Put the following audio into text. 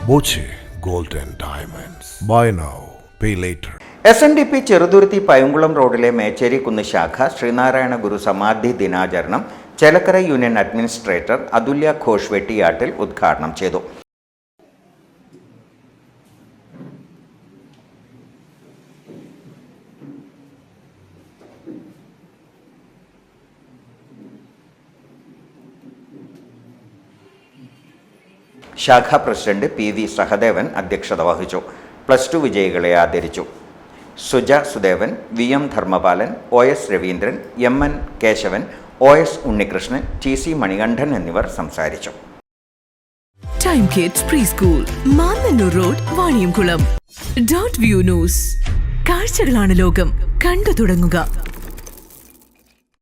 Boche gold and diamonds. Buy now pay later. SNDP Cheruthuruthy Payankulam റോഡിലെ മേച്ചേരിക്കുന്ന് ശാഖ ശ്രീനാരായണ ഗുരു സമാധി ദിനാചരണം ചേലക്കര യൂണിയൻ അഡ്മിനിസ്ട്രേറ്റർ അതുല്യ ഘോഷ് വെട്ടിയാട്ടിൽ ഉദ്ഘാടനം ചെയ്തു. ശാഖാ പ്രസിഡന്റ് PV സഹദേവൻ അധ്യക്ഷത വഹിച്ചു. +2 വിജയികളെ ആദരിച്ചു. Suja Sudevan, VM Dharmapalan, OS Raveendran, MN Keshavan, OS Unnikrishnan, TC Manikandan എന്നിവർ സംസാരിച്ചു. Time kids pre school, Mannannur road, Vaniyamkulam. .view news. കാഴ്ചകളാണ് ലോകം, കണ്ടു തുടങ്ങുക.